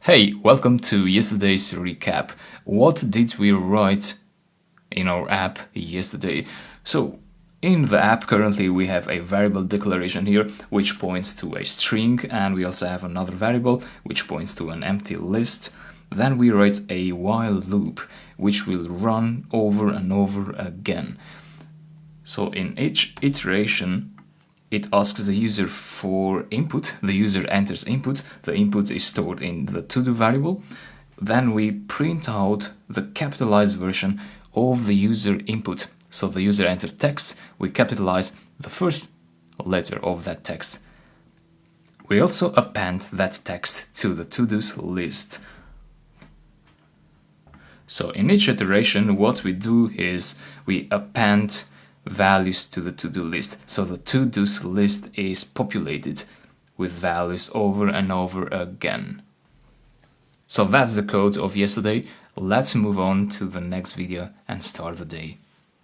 Hey, welcome to yesterday's recap. What did we write in our app yesterday? So, in the app currently we have a variable declaration here which points to a string, and we also have another variable which points to an empty list. Then we write a while loop which will run over and over again. So in each iteration it asks the user for input. The user enters input. The input is stored in the to-do variable. Then we print out the capitalized version of the user input. So the user entered text, we capitalize the first letter of that text. We also append that text to the to-dos list. So in each iteration, what we do is we append values to the to-do list. So the to-dos list is populated with values over and over again. So that's the code of yesterday. Let's move on to the next video and start the day.